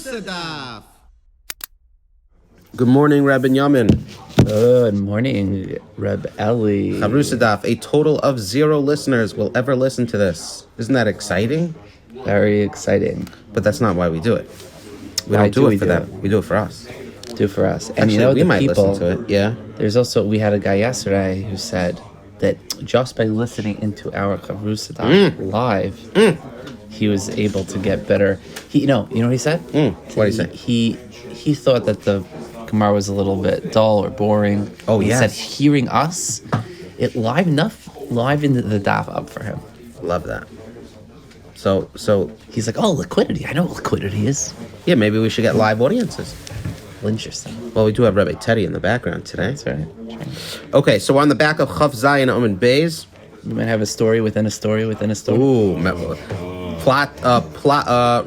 Chavrusa Daf. Good morning, Reb Binyomin. Good morning, Reb Eli. Chavrusa Daf. A total of 0 listeners will ever listen to this. Isn't that exciting? Very exciting. But that's not why we do it. We don't do it for them. We do it for us. Do it for us. And actually, you know, we might listen to it. Yeah. There's also, we had a guy yesterday who said that just by listening into our Chavrusa Daf live, he was able to get better. You know what he said? What did he say? He thought that the Gemara was a little bit dull or boring. Oh, he yes. said hearing us, it livened the daf up for him. Love that. So he's like, oh, liquidity. I know what liquidity is. yeah, maybe we should get live audiences. Interesting. Well, we do have Rabbi Teddy in the background today. That's right. Okay, so we're on the back of Chaf Zayin Omen Beis. You might have a story within a story within a story. Ooh,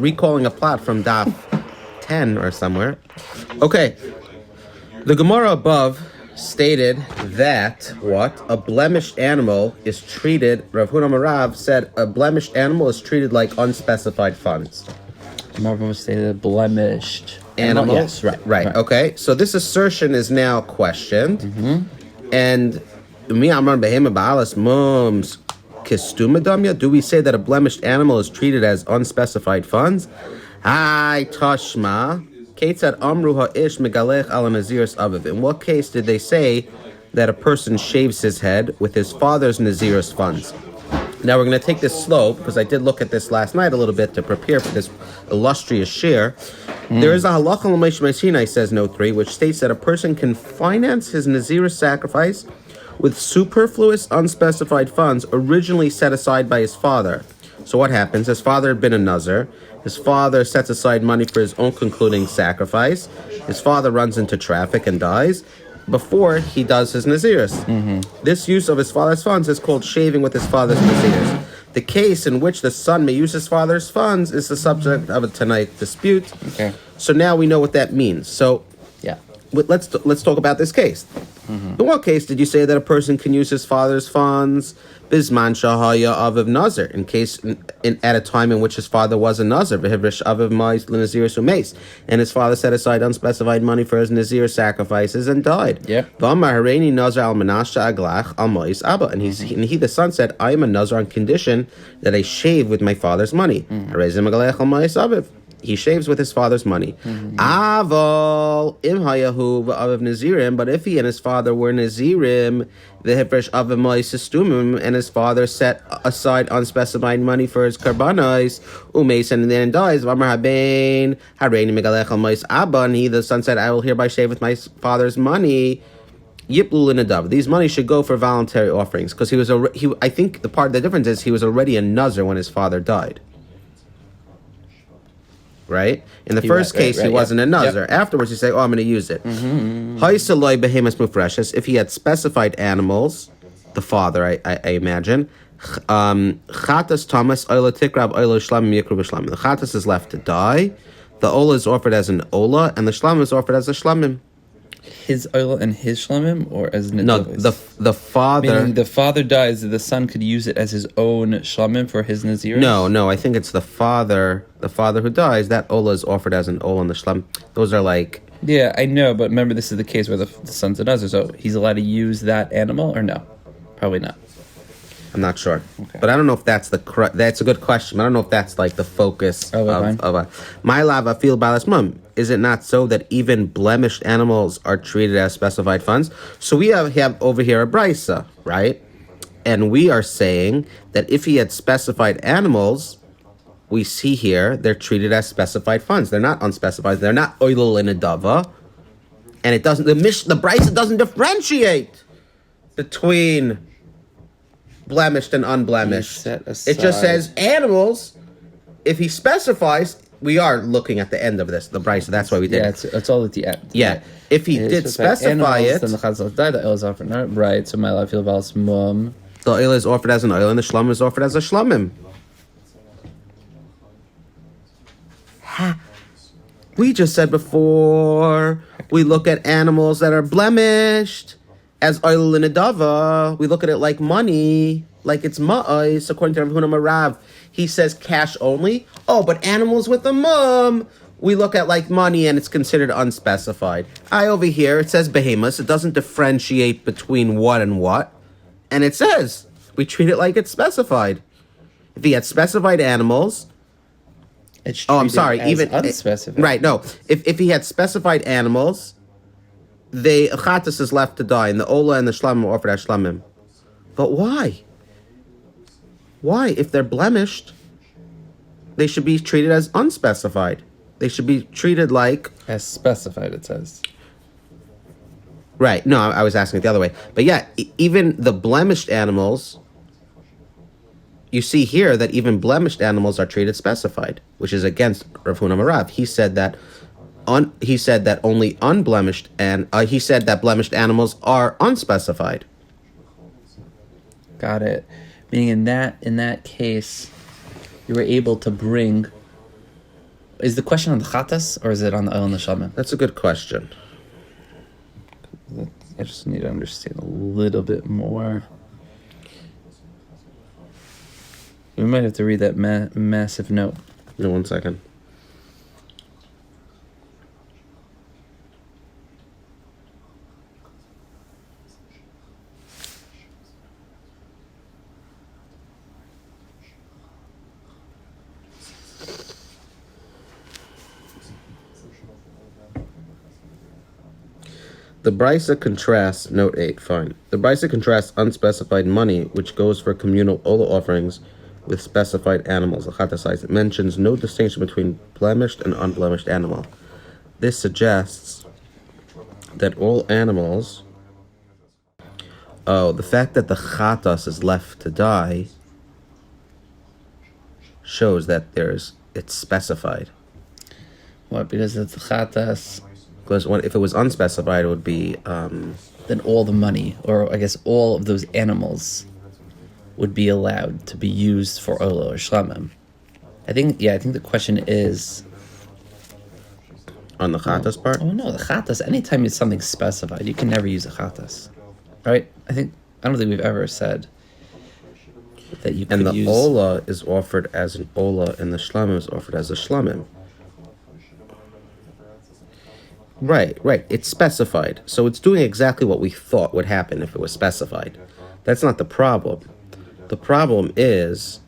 recalling a plot from Daf 10 or somewhere. Okay, the Gemara above stated that a blemished animal is treated. Rav Huna Marav said a blemished animal is treated like unspecified funds. Gemara stated blemished Animal? Yes, Right. Okay, so this assertion is now questioned, and mi amar behema ba'alas mums kistumadamya. Do we say that a blemished animal is treated as unspecified funds? Hi tashma. Ketzad amru ha'ish megalech ala naziris aviv. In what case did they say that a person shaves his head with his father's naziris funds? Now we're going to take this slow because I did look at this last night a little bit to prepare for this illustrious share. There is a halacha l'meish meisinai, says note 3, which states that a person can finance his naziris sacrifice with superfluous unspecified funds originally set aside by his father. So what happens? His father had been a Nazir. His father sets aside money for his own concluding sacrifice. His father runs into traffic and dies before he does his naziris. This use of his father's funds is called shaving with his father's naziris. The case in which the son may use his father's funds is the subject of a tonight dispute. Okay. So now we know what that means. So Yeah. let's talk about this case. In what case did you say that a person can use his father's funds? Bisman shahaya aviv nazir, in case at a time in which his father was a nazir, v'hivrish aviv mais l'nazir sumeis, and his father set aside unspecified money for his nazir sacrifices and died. Yeah. V'amar hareini nazir al manasha aglach al mais abba, and he the son said, I am a nazir on condition that I shave with my father's money. Harezim aglach al mais aviv. He shaves with his father's money. Aval im hayahu v'aviv nazirim. But if he and his father were nazirim, the hifresh aviv ma'isistumim, and his father set aside unspecified money for his karbanos, umeis, and then dies. V'amar habein hareini megalech al ma'is abba. And he, the son, said, I will hereby shave with my father's money. Yiplu l'nadav. These money should go for voluntary offerings because I think the difference is he was already a nazir when his father died. Right? In the first case, he wasn't a nazir. Afterwards, you say, I'm going to use it. If he had specified animals, the father, I imagine, the chatas is left to die, the ola is offered as an ola, and the shlam is offered as a shlamim. His oil and his shlamim, or as nadavis? No, the father. Meaning the father dies, the son could use it as his own shlamim for his naziris? No, I think it's the father who dies. That ola is offered as an ola and the shlam. Those are like. Yeah, I know, but remember this is the case where the son's a nazir, so he's allowed to use that animal, or no? Probably not. I'm not sure, okay. But I don't know if that's that's a good question. I don't know if that's like the focus of my lava feel balas mum. Is it not so that even blemished animals are treated as specified funds? So we have over here a brisa, right? And we are saying that if he had specified animals, we see here they're treated as specified funds. They're not unspecified. They're not oilul in a dava, and it doesn't. The brisa doesn't differentiate between blemished and unblemished. It just says animals. If he specifies, we are looking at the end of this, the brisa. That's why we did. Yeah, it's all at the end. Yeah, if he did specify it, then the chazal died. The oil is offered. Right. So my life feel about mum. The oil is offered as an oil, and the shlam is offered as a shlamim. We just said before we look at animals that are blemished as oil linadava. We look at it like money, like it's ma'ais, according to Rav Huna Marav. He says cash only. Oh, but animals with a mum, we look at like money and it's considered unspecified. Over here it says behemoths. It doesn't differentiate between what and what. And it says we treat it like it's specified. If he had specified animals, It's I'm treated sorry, as even unspecified. right, no. If he had specified animals, the chatas is left to die, and the ola and the shlamim are offered as shlamim. But why? Why? If they're blemished, they should be treated as unspecified. They should be treated like... As specified, it says. Right. No, I was asking it the other way. But yeah, even the blemished animals, you see here that even blemished animals are treated specified, which is against Rav Huna Marav. He said that only unblemished, and he said that blemished animals are unspecified. Got it. Meaning in that case, you were able to bring. Is the question on the chatas or is it on the oil and the shalmim? That's a good question. I just need to understand a little bit more. We might have to read that massive note. No, 1 second. The Brisa contrasts, note 8, fine. The Brisa contrasts unspecified money, which goes for communal ola offerings, with specified animals. It mentions no distinction between blemished and unblemished animal. This suggests that all animals... Oh, the fact that the chatas is left to die shows that it's specified. What? Because it's the chatas. Because if it was unspecified, it would be... Then all the money, or I guess all of those animals, would be allowed to be used for Olo or Shlamim. I think the question is... On the chatas part? Oh no, the chatas, anytime it's something specified, you can never use a chatas. Right? I don't think we've ever said that you could use... And the Ola is offered as an Ola, and the Shlamim is offered as a Shlamim. Right. It's specified. So it's doing exactly what we thought would happen if it was specified. That's not the problem. The problem is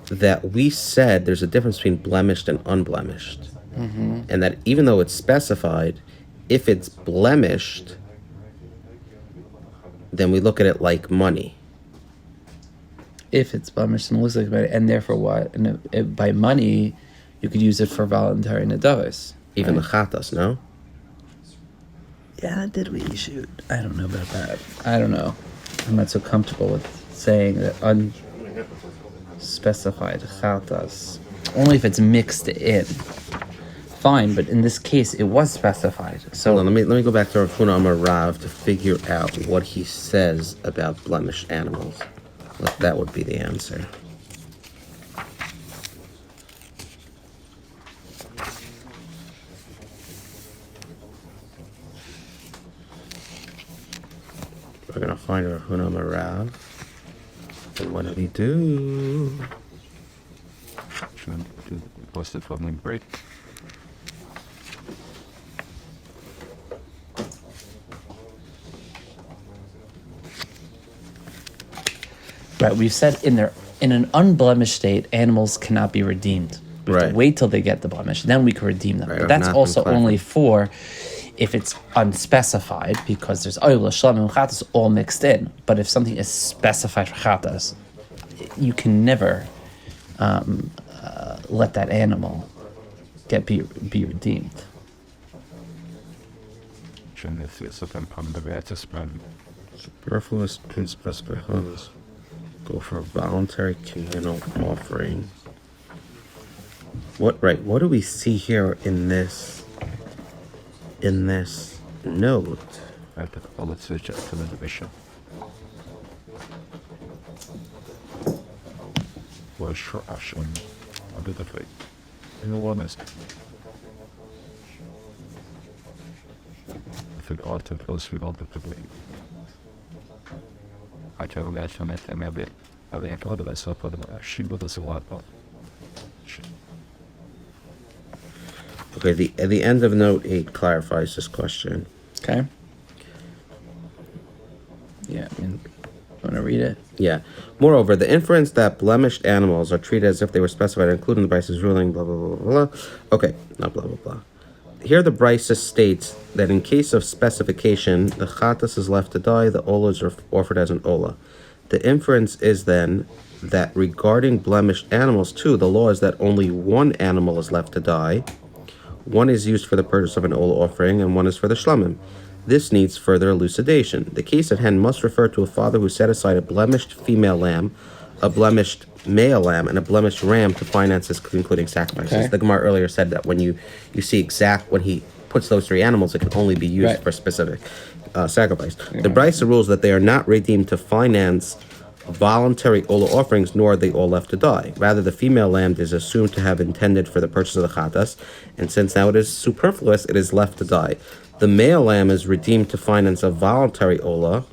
that we said there's a difference between blemished and unblemished. Mm-hmm. And that even though it's specified, if it's blemished, then we look at it like money. If it's blemished and looks like money, and therefore what? And by money, you could use it for voluntary nadavis. Even the chatas, no? Yeah, did we shoot? I don't know about that. I don't know. I'm not so comfortable with saying that unspecified chatas. Only if it's mixed in. Fine, but in this case, it was specified. So hold on, let me go back to Rav Huna Amar Rav to figure out what he says about blemished animals. That would be the answer. We're gonna find Rav Huna Amar Rav. And what did he do? Should I do post it for me break? right, we've said in an unblemished state, animals cannot be redeemed. We have to wait till they get the blemish, then we can redeem them. But that's also only for if it's unspecified, because there's oil, shlamim, and chatas all mixed in. But if something is specified for chatas, you can never let that animal be redeemed. Superfluous unspecified. Go for a voluntary communal offering. What do we see here in this note? Let's switch it to the division. Well, sure, Ashwin. A bit of it. In all honesty. If it ought to close with all the people. I tell you that I'm at them a bit. I think all of us up for the she with us a lot. Okay, the end of note 8 clarifies this question. Okay. Yeah, want to read it? Yeah. Moreover, the inference that blemished animals are treated as if they were specified, including the Bryce's ruling, blah, blah, blah, blah, blah. Okay, not blah, blah, blah. Here the Bryce states that in case of specification, the chatas is left to die, the ola is offered as an ola. The inference is then that regarding blemished animals too, the law is that only one animal is left to die. One is used for the purchase of an ola offering, and one is for the shlamim. This needs further elucidation. The case at hand must refer to a father who set aside a blemished female lamb, a blemished male lamb, and a blemished ram to finance his concluding sacrifices. Okay. The Gemara earlier said that when you see when he puts those three animals, it can only be used for specific sacrifice. Yeah. The Brisa rules that they are not redeemed to finance voluntary ola offerings, nor are they all left to die. Rather, the female lamb is assumed to have intended for the purchase of the chatas, and since now it is superfluous, it is left to die. The male lamb is redeemed to finance a voluntary ola,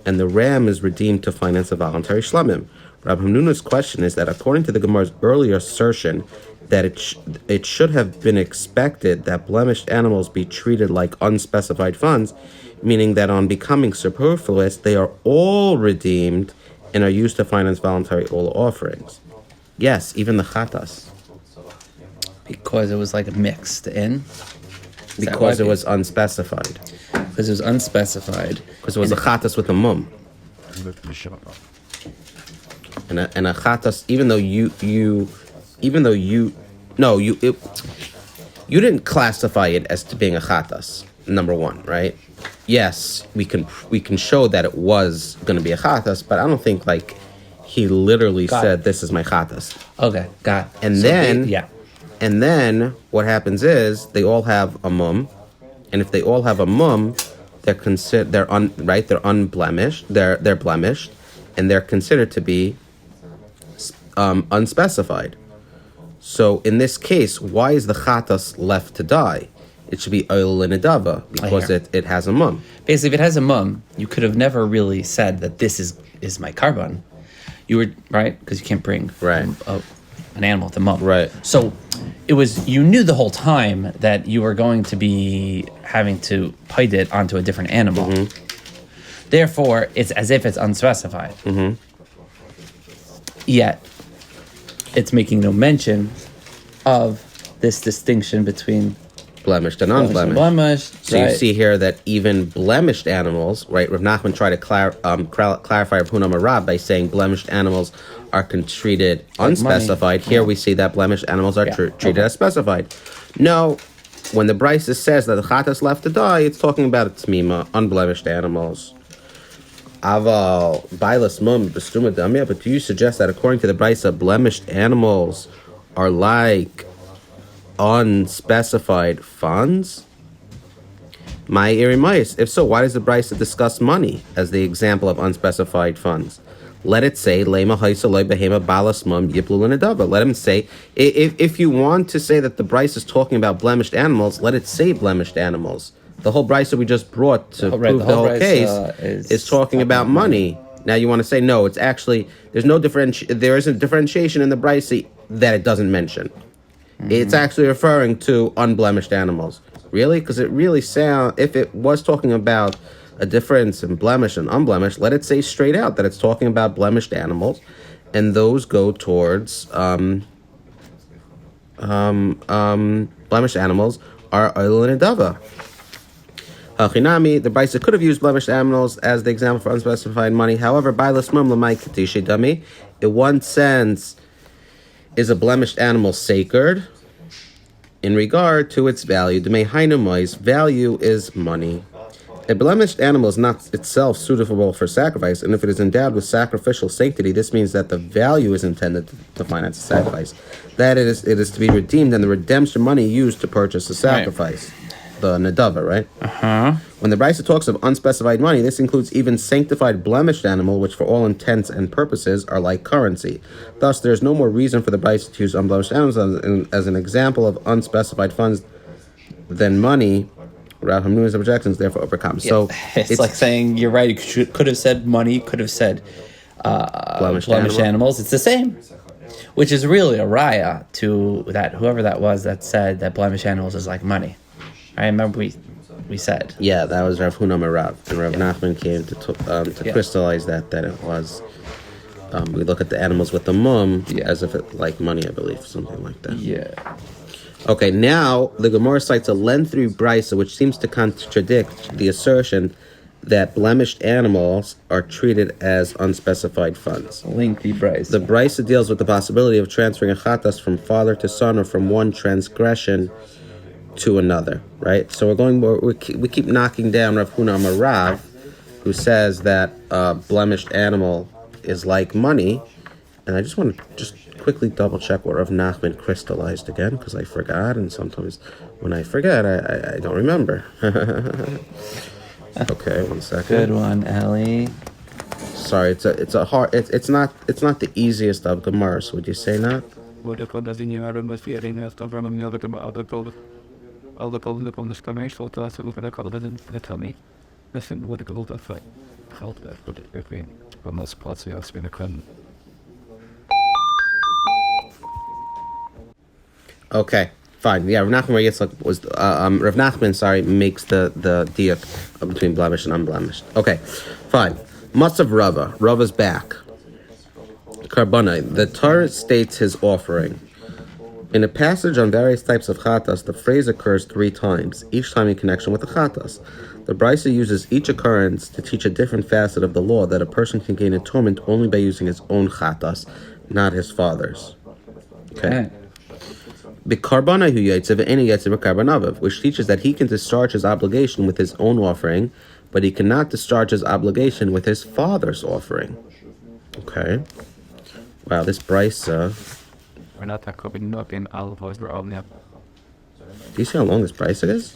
and the ram is redeemed to finance a voluntary shlamim. Rabbi Hanuna's question is that according to the Gemara's earlier assertion that it should have been expected that blemished animals be treated like unspecified funds, meaning that on becoming superfluous, they are all redeemed and are used to finance voluntary ola offerings. Yes, even the chatas. Because it was like mixed in? Because it was unspecified. Because it was unspecified. Because it was a chatas with a mum. And a chatas, you didn't classify it as to being a chatas, number one, right? Yes, we can show that it was going to be a chatas, but I don't think like he literally said, "This is my chatas." Okay, got it. And then what happens is they all have a mum, and if they all have a mum, they're unblemished, they're blemished, and they're considered to be unspecified. So in this case, why is the chatas left to die? It should be oil linadava because it has a mum. Basically, if it has a mum, you could have never really said that this is my carbon. You were right because you can't bring an animal with a mum. Right. So you knew the whole time that you were going to be having to pite it onto a different animal. Mm-hmm. Therefore, it's as if it's unspecified. Mm-hmm. Yet, it's making no mention of this distinction between blemished and unblemished. So you see here that even blemished animals, right? Rav Nachman tried to clarify Rav Huna Marab by saying blemished animals are treated unspecified. Here we see that blemished animals are treated as specified. No, when the Brisa says that the chatas left to die, it's talking about tmima, unblemished animals. Aval bailas mum b'stuma damya. But do you suggest that according to the Brisa, blemished animals are like unspecified funds? My irimayis. If so, why does the Brisa discuss money as the example of unspecified funds? Let it say lema haisaloi behema balas mum yiplu l'nedava. Let him say, if you want to say that the Brisa is talking about blemished animals, let it say blemished animals. The whole Brisa we just brought to prove the whole case is talking about money. Now you want to say no, it's actually there isn't differentiation in the Brisa that it doesn't mention. Mm-hmm. It's actually referring to unblemished animals. Really? Because it really sounds, if it was talking about a difference in blemish and unblemished, let it say straight out that it's talking about blemished animals, and those go towards blemished animals are oil and adava. The Brisa could have used blemished animals as the example for unspecified money. However, in one sense, is a blemished animal sacred in regard to its value? Value is money. A blemished animal is not itself suitable for sacrifice, and if it is endowed with sacrificial sanctity, this means that the value is intended to finance the sacrifice. That it is to be redeemed, and the redemption money used to purchase the sacrifice. Right. The nadava, right? Uh-huh. When the Brisa talks of unspecified money, this includes even sanctified blemished animal, which for all intents and purposes are like currency. Thus, there is no more reason for the Brisa to use unblemished animals as an example of unspecified funds than money. Rav Hanuna's objections therefore overcome. Yeah. So it's like saying you're right. You could have said money. Could have said blemished animals. It's the same. Which is really a raya to that whoever that was that said that blemished animals is like money. I remember we said. Yeah, that was Rav Huna Marav. And Rav Nachman came to crystallize that it was. We look at the animals with the mum as if it like money, I believe, something like that. Yeah. Okay, now the Gemara cites a lengthy brisa which seems to contradict the assertion that blemished animals are treated as unspecified funds. Lengthy brisa. The brisa deals with the possibility of transferring a chatas from father to son or from one transgression to another, right? So we keep knocking down Rav Huna Marav, who says that blemished animal is like money, and I just want to quickly double check what Rav Nachman crystallized again, because I forgot, and sometimes when I forget, I don't remember. Okay, 1 second. Good one, Ellie. Sorry, it's a hard. It's not the easiest of Gemaras. Would you say not? Okay, fine. Yeah, Rav Nachman was Rav Nachman. Sorry, makes the diuk between blemished and unblemished. Okay, fine. Matzav Rava. Rava's back. Karbanai. The Torah states his offering. In a passage on various types of chatas, the phrase occurs 3 times, each time in connection with the chatas. The Brisa uses each occurrence to teach a different facet of the law that a person can gain atonement only by using his own chatas, not his father's. Okay. Which teaches that he can discharge his obligation with his own offering, but he cannot discharge his obligation with his father's offering. Okay. Wow, this Brisa. Do you see how long this Brisa is?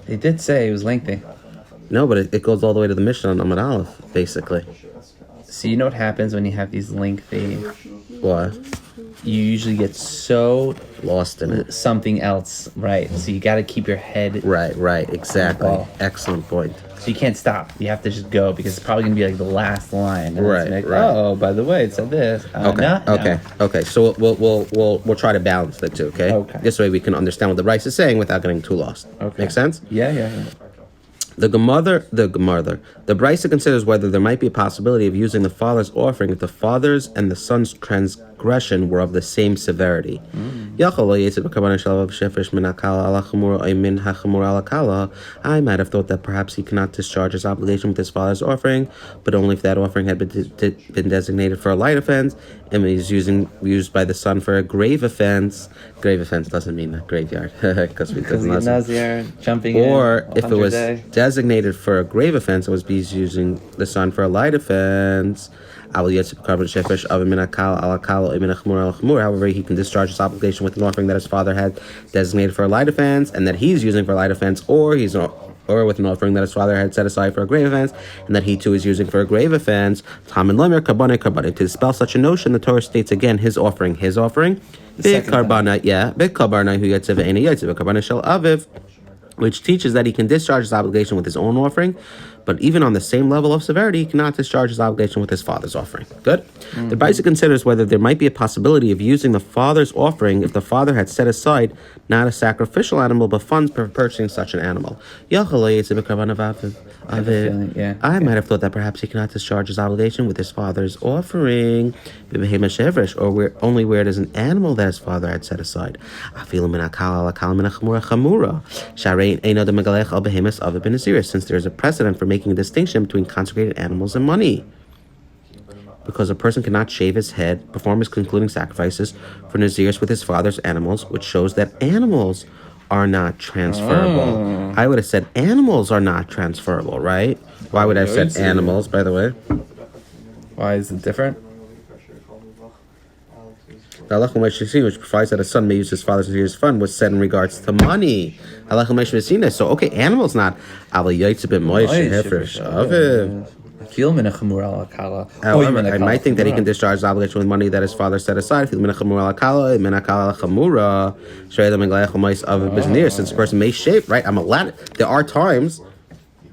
They did say it was lengthy. No, but it goes all the way to the Mishnah on Amud Aleph, basically. So you know what happens when you have these lengthy... What? You usually get so lost in it. Something else, right? So you got to keep your head right, exactly. Excellent point. So you can't stop. You have to just go because it's probably gonna be like the last line. Right. Oh, by the way, it said this. Okay. So we'll try to balance the two. Okay. This way we can understand what the Rice is saying without getting too lost. Okay. Make sense? Yeah. The Brisa considers whether there might be a possibility of using the father's offering if the father's and the son's transgression were of the same severity. I might have thought that perhaps he cannot discharge his obligation with his father's offering, but only if that offering had been designated for a light offense and is used by the son for a grave offense. Grave offense doesn't mean a graveyard because we doesn't Nazir jumping or if it was designated for a grave offense, it was using the son for a light offense. However, he can discharge his obligation with an offering that his father had designated for a light offense and that he's using for a light offense, or with an offering that his father had set aside for a grave offense and that he too is using for a grave offense. To dispel such a notion, the Torah states again his offering. Big karbana shel aviv, which teaches that he can discharge his obligation with his own offering, but even on the same level of severity, he cannot discharge his obligation with his father's offering. Good? The Brisa considers whether there might be a possibility of using the father's offering if the father had set aside not a sacrificial animal, but funds for purchasing such an animal. I might have thought that perhaps he cannot discharge his obligation with his father's offering, or only where it is an animal that his father had set aside. Since there is a precedent for making a distinction between consecrated animals and money. Because a person cannot shave his head, perform his concluding sacrifices for Nazirs with his father's animals, which shows that animals are not transferable. I would have said animals are not transferable, right? Why would I have said animals, by the way? Why is it different? The halach which provides that a son may use his father's and his fund was said in regards to money. So okay, animals not. However, I might think that he can discharge his obligation with money that his father set aside. Since the person may shave, right? I'm allowed. There are times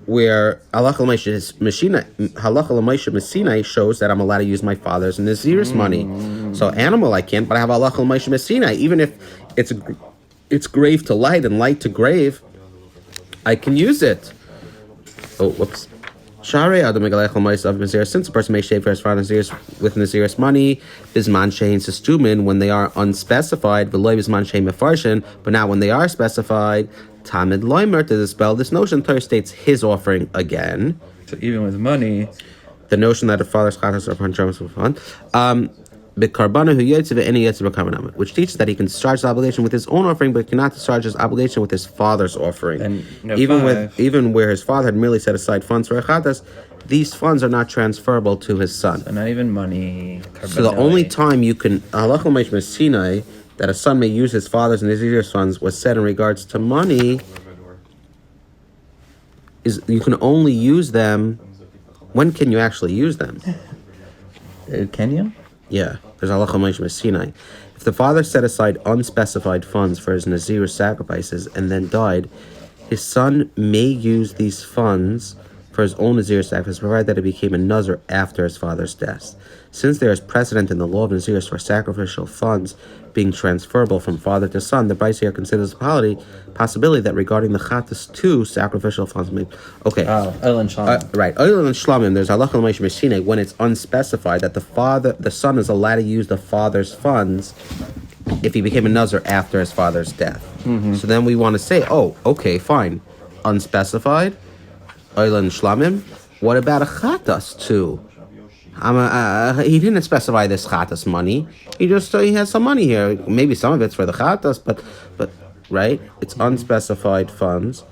where halacha l'maisha Messina shows that I'm allowed to use my father's Nazir's money. So animal I can't, but I have halacha l'maisha Messina. Even if it's grave to light and light to grave, I can use it. Oh, whoops. Share Adam Megalech of Nazir, since a person may shave for his father Nazir's with Nazir's money, Bisman Shein Sestumin, when they are unspecified, Veloy Bisman Shein Mefarshin, but not when they are specified, Tamid Loimer, to dispel this notion, Torah states his offering again. So even with money, the notion that a father's chatas are upon terms of fun. Which teaches that he can discharge his obligation with his own offering, but cannot discharge his obligation with his father's offering. And even where his father had merely set aside funds for achatas, these funds are not transferable to his son. So not even money. So the only time you can that a son may use his father's and his Nazir's funds was said in regards to money is you can only use them. When can you actually use them? Can you? Yeah, there's halacha ma'aseh Sinai. If the father set aside unspecified funds for his Nazir sacrifices and then died, his son may use these funds for his own Nazir sacrifice, provided that it became a Nazir after his father's death. Since there is precedent in the law of Nazirs for sacrificial funds being transferable from father to son, the Bryce here considers the possibility that regarding the Chatas too, sacrificial funds may... Okay. Oil and Shlamim. Right. Oil and Shlamim, there's halacha l'maisha Messina when it's unspecified that the son is allowed to use the father's funds if he became a Nazir after his father's death. Mm-hmm. So then we want to say, oh, okay, fine. Unspecified, oil and Shlamim. What about a Chatas too? He didn't specify this chatas money. He just he has some money here. Maybe some of it's for the chatas, but right? It's unspecified funds,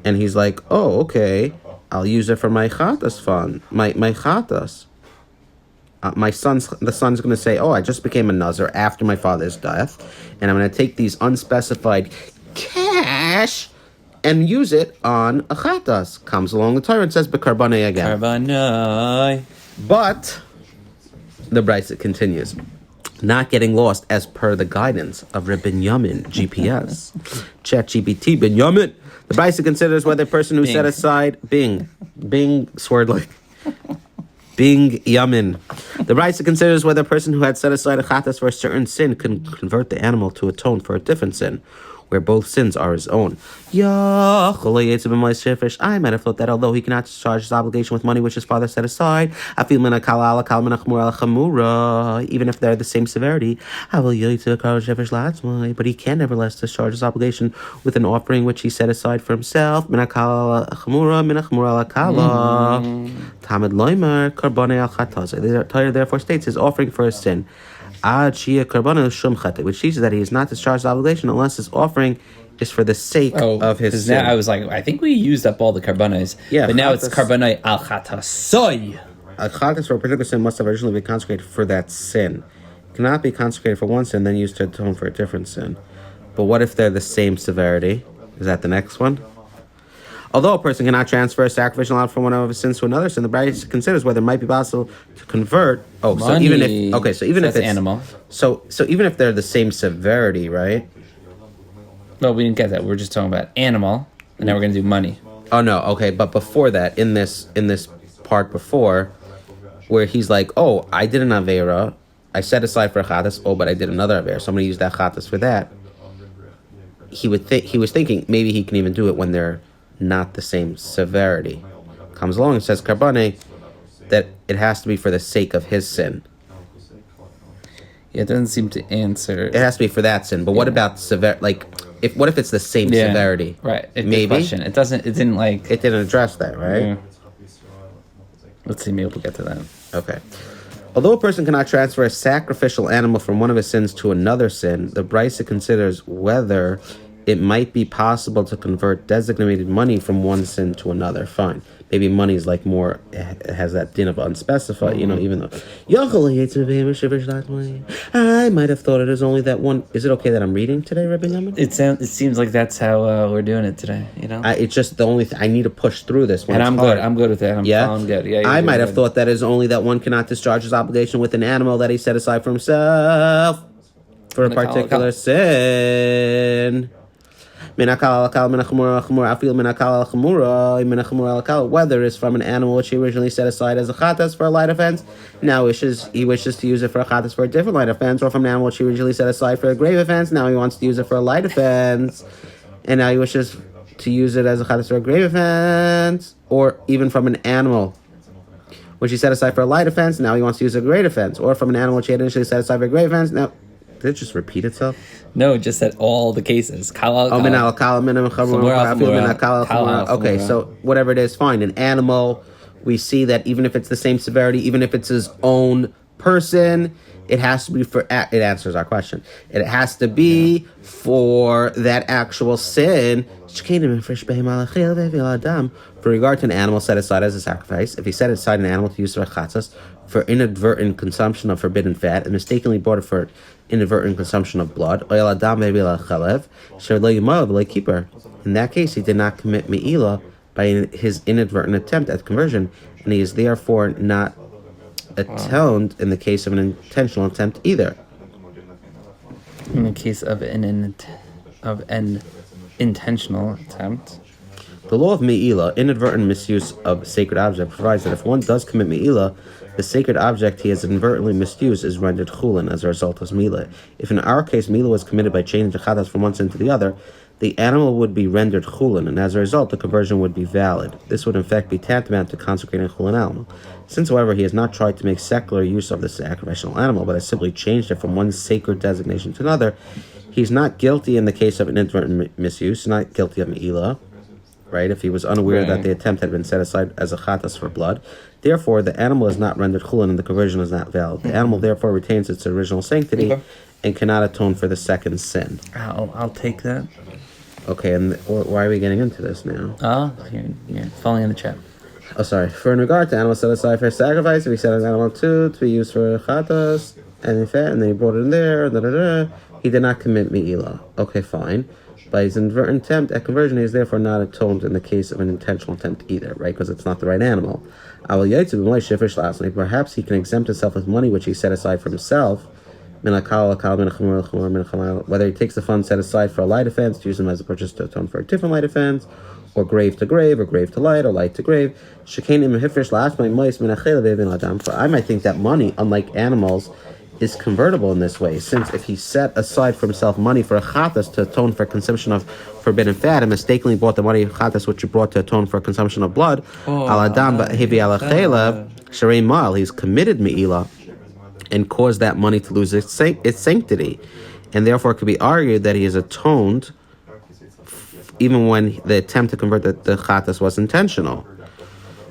and he's like, oh, okay, I'll use it for my chatas fund, my chatas. The son's going to say, oh, I just became a nazir after my father's death, and I'm going to take these unspecified cash and use it on a chatas. Comes along the Torah and says, "Bekarbonei again." Karbonai. But the Brisa continues, not getting lost as per the guidance of Binyomin GPS. ChatGPT Binyomin. The Brisa considers whether a person who set aside Bing Swerdlik. Binyomin. The Brisa considers whether a person who had set aside a chatas for a certain sin can convert the animal to atone for a different sin, where both sins are his own. I might have thought that although he cannot discharge his obligation with money which his father set aside, even if they're the same severity, but he can nevertheless discharge his obligation with an offering which he set aside for himself. The Torah therefore states his offering for his sin, which teaches that he is not discharged his obligation unless his offering is for the sake of his sin. Now I was like, I think we used up all the karbanos. Yeah, but now it's karbonai al chatasoy. A chatas for a particular sin must have originally been consecrated for that sin. It cannot be consecrated for one sin, then used to atone for a different sin. But what if they're the same severity? Is that the next one? Although a person cannot transfer a sacrificial amount from one of his sins to another sin, the Brisa considers whether it might be possible to convert. Money. So even if it's animal. So even if they're the same severity, right? No, we didn't get that. We're just talking about animal, and now we're going to do money. Oh no, okay, but before that, in this part before, where he's like, oh, I did an avera, I set aside for a chatas, but I did another avera, so I'm going to use that chatas for that. He was thinking maybe he can even do it when they're not the same severity. Comes along and says karbane that it has to be for the sake of his sin. Yeah, it doesn't seem to answer. It has to be for that sin. But what about what if it's the same severity? Right. Maybe. Question. It didn't address that, right? Yeah. Let's see, maybe we'll get to that. Okay. Although a person cannot transfer a sacrificial animal from one of his sins to another sin, the Brisa considers whether it might be possible to convert designated money from one sin to another. Fine. Maybe money is like more, it has that din of unspecified, even though. I might have thought it is only that one. Is it okay that I'm reading today, Rabbi Binyomin? It seems like that's how we're doing it today, It's just the only thing. I need to push through this one. And I'm good. I'm good with that. I'm good. Yeah, I might have thought that is only that one cannot discharge his obligation with an animal that he set aside for himself for a particular sin. Whether it's from an animal which he originally set aside as a chatas for a light offense, now he wishes to use it for a chatas for a different light offense, or from an animal which he originally set aside for a grave offense, now he wants to use it for a light offense, and now he wishes to use it as a chatas for a grave offense, or even from an animal which he set aside for a light offense, now he wants to use a great offense, or from an animal which he had initially set aside for a grave offense, now... Did it just repeat itself? No, it just said all the cases. Okay, so whatever it is, fine. An animal, we see that even if it's the same severity, even if it's his own person, it has to be for... It answers our question. It has to be for that actual sin. For regard to an animal set aside as a sacrifice, if he set aside an animal to use for chatzas, for inadvertent consumption of forbidden fat, and mistakenly bought it for inadvertent consumption of blood, in that case, he did not commit me'ilah by his inadvertent attempt at conversion, and he is therefore not atoned in the case of an intentional attempt either. In the case of an intentional attempt. The law of me'ilah, inadvertent misuse of sacred object, provides that if one does commit me'ilah, the sacred object he has inadvertently misused is rendered chulin as a result of milah. If in our case milah was committed by changing the chatas from one sin to the other, the animal would be rendered chulin, and as a result the conversion would be valid. This would in fact be tantamount to consecrating a chulin animal. Since, however, he has not tried to make secular use of the sacrificial animal, but has simply changed it from one sacred designation to another, he's not guilty in the case of inadvertent misuse, not guilty of me'ilah. Right, if he was unaware that the attempt had been set aside as a chatas for blood. Therefore, the animal is not rendered chulin and the conversion is not valid. The animal therefore retains its original sanctity and cannot atone for the second sin. I'll take that. Okay, and why are we getting into this now? You're falling in the chat. Oh, sorry. For in regard to animals set aside for sacrifice, if he set an animal to be used for chatas and fat, and then he brought it in there, he did not commit me'ilah. Okay, fine. By his inadvertent attempt at conversion, he is therefore not atoned in the case of an intentional attempt either, right? Because it's not the right animal. Perhaps he can exempt himself with money which he set aside for himself, whether he takes the funds set aside for a light offense to use them as a purchase to atone for a different light offense, or grave to grave, or grave to light, or light to grave. For I might think that money, unlike animals, is convertible in this way, since if he set aside for himself money for a chatas to atone for consumption of forbidden fat, and mistakenly bought the money of chatas which he brought to atone for consumption of blood, he's committed me'ilah and caused that money to lose its sanctity, and therefore it could be argued that he is atoned even when the attempt to convert the chatas was intentional.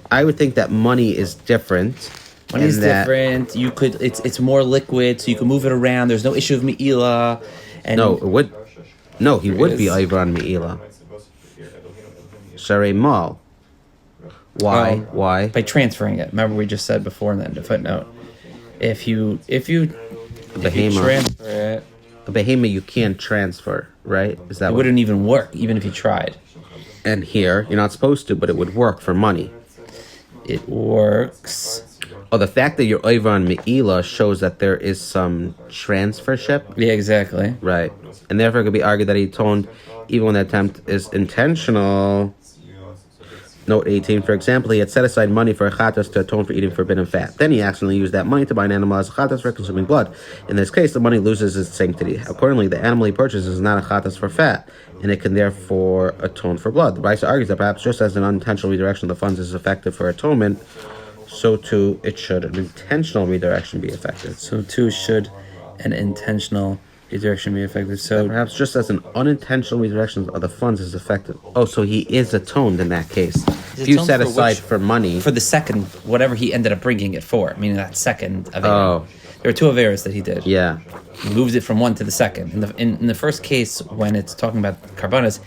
I would think that money is different. Money is different. You could it's more liquid, so you can move it around. There's no issue of me'ilah. No, it would. No, he would be over on me'ilah. Sharei mal. Why? Why? By transferring it. Remember, we just said before in the footnote. If you transfer it, a behemoth you can't transfer, right? Is that it wouldn't even work, even if you tried. And here you're not supposed to, but it would work for money. It works. Oh, the fact that you're over on me'ilah shows that there is some transfership. Yeah, exactly. Right. And therefore it could be argued that he atoned even when the attempt is intentional. Note 18, for example, he had set aside money for a chatas to atone for eating forbidden fat. Then he accidentally used that money to buy an animal as a chatas for consuming blood. In this case, the money loses its sanctity. Accordingly, the animal he purchases is not a chatas for fat, and it can therefore atone for blood. The Brisa argues that perhaps just as an unintentional redirection of the funds is effective for atonement, so too it should an intentional redirection be effective. So too should an intentional redirection be effective. So perhaps just as an unintentional redirection of the funds is effective. Oh, so he is atoned in that case. If you set aside for money, for the second, whatever he ended up bringing it for, meaning that second avera. There were two averas that he did. Yeah, he moved it from one to the second. In the first case, when it's talking about karbanos,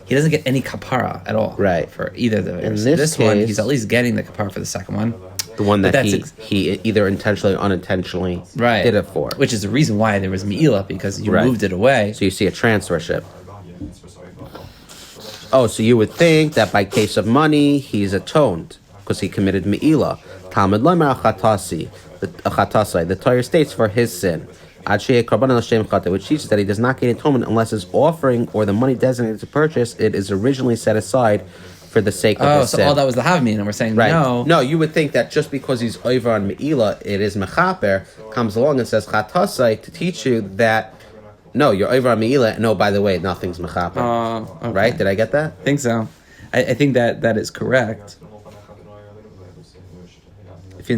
he doesn't get any kapara at all. Right. For either of the averas. In this case, one, he's at least getting the kapara for the second one. The one that he either intentionally or unintentionally did it for. Which is the reason why there was me'ilah, because you moved it away. So you see a transfership. Oh, so you would think that by case of money, he's atoned, because he committed me'ilah. Talmud Lamar Achatasi, the Torah states for his sin. which teaches that he does not gain atonement unless his offering or the money designated to purchase it is originally set aside for the sake of his sin. That was the Havmin, and we're saying right. no. No, you would think that just because he's over on Me'ila, it is Mechaper, comes along and says Chatasai to teach you that, no, you're over on Me'ila, and no, by the way, nothing's Mechaper. Okay. Right? Did I get that? I think so. I think that is correct. If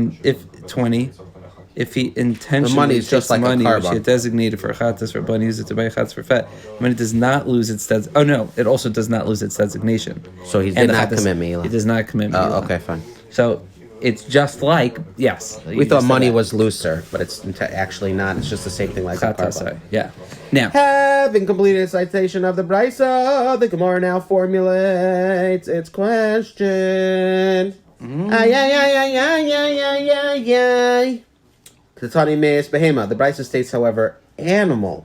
he intentionally the money is just like money, a which he designated for chatas for bunny, use it to buy chatas for fat. Money does not lose its it also does not lose its designation. So he did not commit meila. He does not commit meila. Oh, okay, fine. So it's just like we thought money was looser, but it's actually not. It's just the same thing like chatas. Yeah. Now, having completed a citation of the Brisa, the Gemara now formulates its question. The Brisa states, however, animal.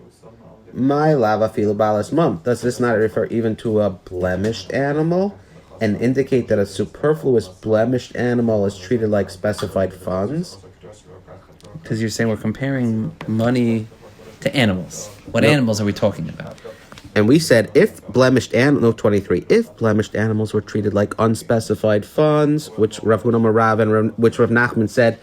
My lava filubalas mum. Does this not refer even to a blemished animal and indicate that a superfluous blemished animal is treated like specified funds? Because you're saying we're comparing money to animals. What animals are we talking about? And we said if blemished animals were treated like unspecified funds, which Rav Huna Marav and which Rav Nachman said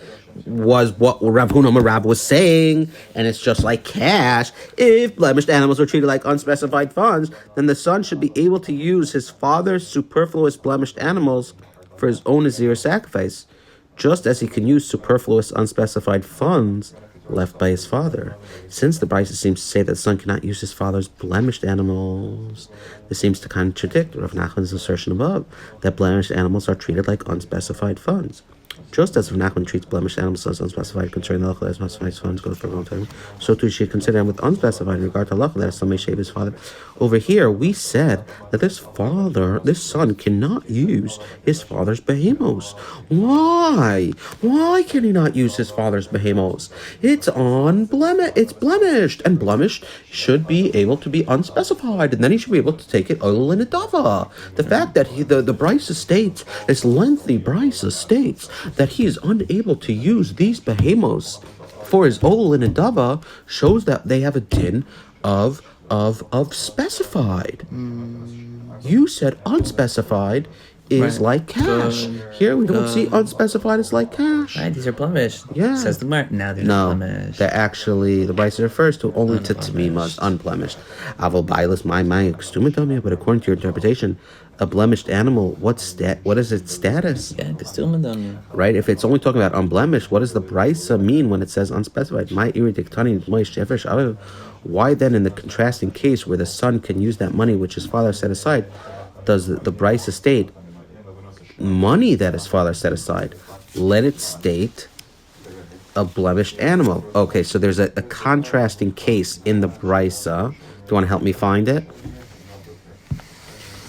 was what Rav Huna Marav was saying, and it's just like cash. If blemished animals were treated like unspecified funds, then the son should be able to use his father's superfluous blemished animals for his own Nazir sacrifice, just as he can use superfluous unspecified funds left by his father. Since the Brisa seems to say that the son cannot use his father's blemished animals, this seems to contradict Rav Nachman's assertion above that blemished animals are treated like unspecified funds. Just as Rav Nachman treats blemished animals as unspecified concerning the halacha that specified funds goes for a long time, so too should consider them with unspecified in regard to halacha that some may shave his father. Over here, we said that this son cannot use his father's behemos. Why? Why can he not use his father's behemos? It's blemished, and blemished should be able to be unspecified, and then he should be able to take it oil in a dava. The fact that the Brisa states, this lengthy Brisa states that he is unable to use these behemos for his oil in a dava shows that they have a din of specified. You said unspecified is like cash. Here we don't see unspecified is like cash. Right, these are blemished. Yeah. Says the Gemara. Now they're not blemished. They're actually, the Brisa refers to only to tamimas, unblemished. Avol bailas my extumadomia, but according to your interpretation, a blemished animal, what is its status? Yeah, extumadomia. Right? If it's only talking about unblemished, what does the Brisa mean when it says unspecified? My irrediktani, why then in the contrasting case where the son can use that money which his father set aside, does the Brisa state money that his father set aside? Let it state a blemished animal. Okay, so there's a contrasting case in the Brisa. Do you want to help me find it?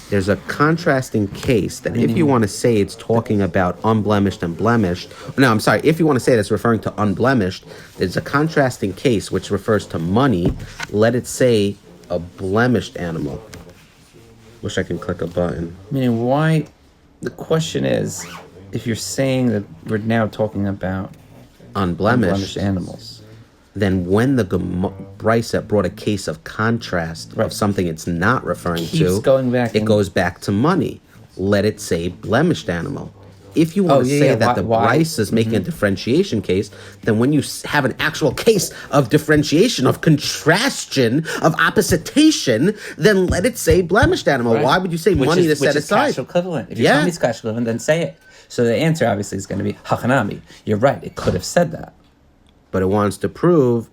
There's a contrasting case that if you want to say it's talking about unblemished and blemished, no, I'm sorry, if you want to say it's referring to unblemished, there's a contrasting case which refers to money. Let it say a blemished animal. Wish I can click a button. Meaning, why? The question is, if you're saying that we're now talking about unblemished animals, then when the Brisa brought a case of contrast of something it's not referring to, it goes back to money. Let it say blemished animal. If you want to say that the Brisa is making a differentiation case, then when you have an actual case of differentiation, of contrastion, of oppositation, then let it say blemished animal. Right. Why would you say money to set aside? Which is cash equivalent. If you're telling me it's cash equivalent, then say it. So the answer obviously is going to be hachanami. You're right. It could have said that. But it wants to prove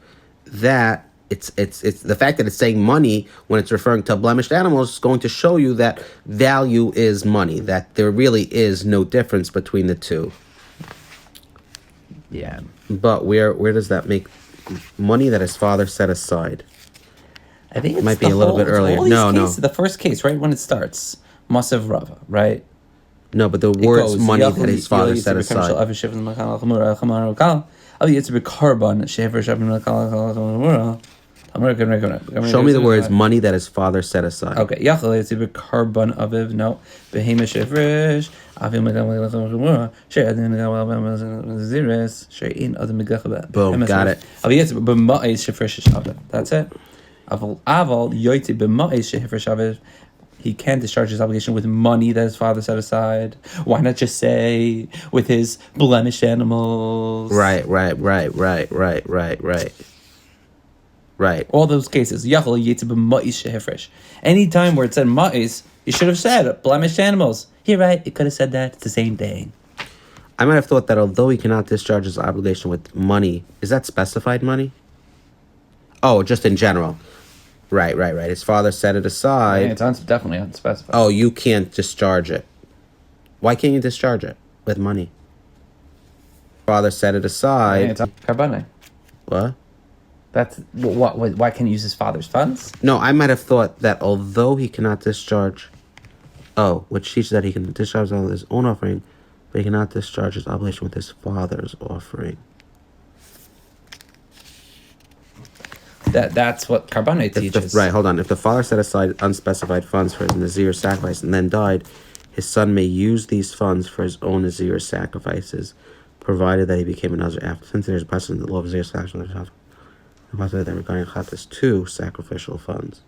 that it's the fact that it's saying money when it's referring to blemished animals is going to show you that value is money, that there really is no difference between the two. Yeah. But where does that make money that his father set aside? I think it might be a little bit earlier. No. The first case, right when it starts, Masav Rava, right? No, but the words money that his father set aside. Show me the words money that his father set aside. Okay. Yachal it's either carbon aviv. No. Behemish ifresh. Boom. Got it. That's it. He can discharge his obligation with money that his father set aside. Why not just say with his blemished animals? Right. All those cases. Anytime where it said ma'is, you should have said blemished animals. You're right, it could have said that. It's the same thing. I might have thought that although he cannot discharge his obligation with money, is that specified money? Oh, just in general. Right. His father set it aside. Yeah, it's definitely unspecified. Oh, you can't discharge it. Why can't you discharge it with money? Father set it aside. Yeah, it's carbone. What? That's what? Why can't he use his father's funds? No, I might have thought that although he cannot discharge, which teaches that he can discharge all his own offering, but he cannot discharge his obligation with his father's offering. That's what carbone teaches. Right, hold on. If the father set aside unspecified funds for his Nazir sacrifice and then died, his son may use these funds for his own Nazir sacrifices, provided that he became a Nazir after. Since there's precedent in the law of Nazir sacrifice, that regarding Chatas 2 sacrificial funds.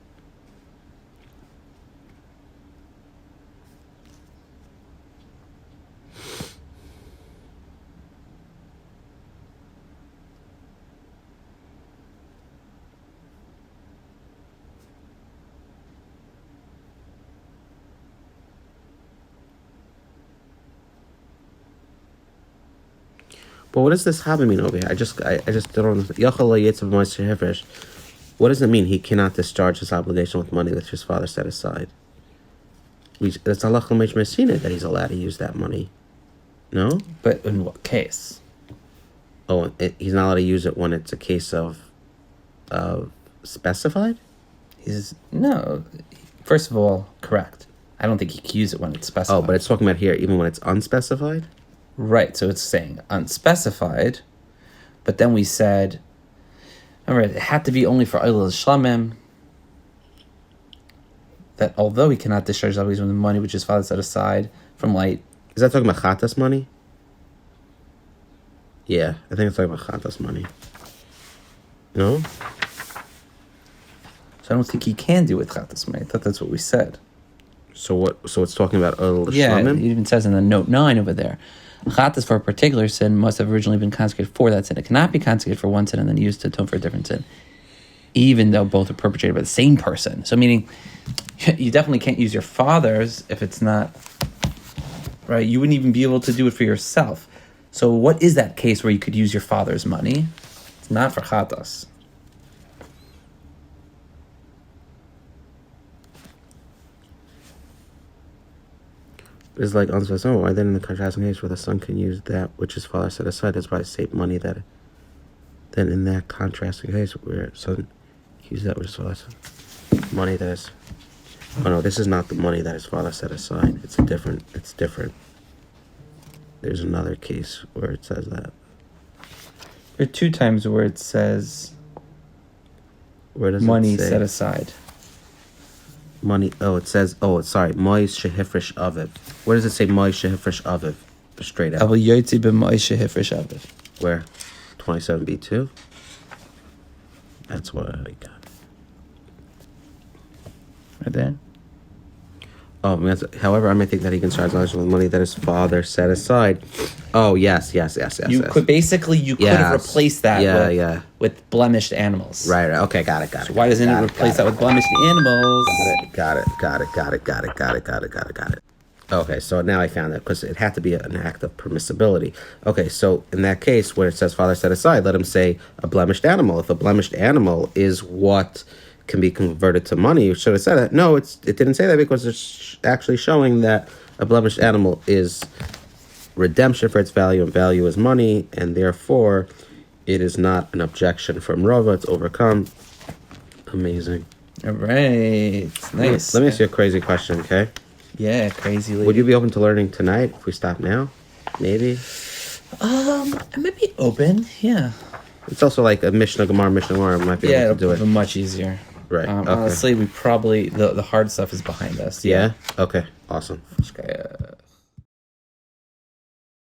But what does this Haba mean over here? I just don't understand. What does it mean he cannot discharge his obligation with money that his father set aside? That's Allah that he's allowed to use that money. No? But in what case? Oh, he's not allowed to use it when it's a case of specified? No. First of all, correct. I don't think he can use it when it's specified. Oh, but it's talking about here even when it's unspecified? Right, so it's saying unspecified, but then we said, remember, it had to be only for Oilal Shlamim, that although he cannot discharge his obligation with the money which his father set aside from light. Is that talking about Chatas money? Yeah, I think it's talking about Chatas money. No? So I don't think he can do with Chatas money. I thought that's what we said. So what? So it's talking about Oilal Shlamim? Yeah, it even says in the note 9 over there. Chatas for a particular sin must have originally been consecrated for that sin. It cannot be consecrated for one sin and then used to atone for a different sin, even though both are perpetrated by the same person. So meaning, you definitely can't use your father's if it's not, right? You wouldn't even be able to do it for yourself. So what is that case where you could use your father's money? It's not for Chatas. It's like unspecified. Why then in the contrasting case where the son can use that which his father set aside, that's why save money that. Then in that contrasting case where son use that which his father set money that is. Oh no, this is not the money that his father set aside. It's different. There's another case where it says that. There are 2 times where it says where does money it say? set aside. Money. It says. Sorry. Mois shehifresh aviv. Where does it say Mois shehifresh aviv? Straight out. Where? 27B-2. That's what I got. Right there. Oh, however, I may think that he can charge with money that his father set aside. Oh, yes. You could have replaced that with blemished animals. Right. Okay, got it. So why doesn't it replace that with blemished animals? Got it. Okay, so now I found it because it had to be an act of permissibility. Okay, so in that case where it says father set aside, let him say a blemished animal. If a blemished animal is what can be converted to money, you should have said it. No, it didn't say that because it's actually showing that a blemished animal is redemption for its value, and value is money, and therefore it is not an objection from Rava. It's overcome. Amazing. All right. Nice. Let me ask you a crazy question, okay? Yeah, crazy lady. Would you be open to learning tonight if we stop now? Maybe? I might be open, yeah. It's also like a Mishnah Gemara might be able to do it. Much easier. Right. Okay. Honestly, we probably the hard stuff is behind us. Yeah. Okay. Awesome. Okay.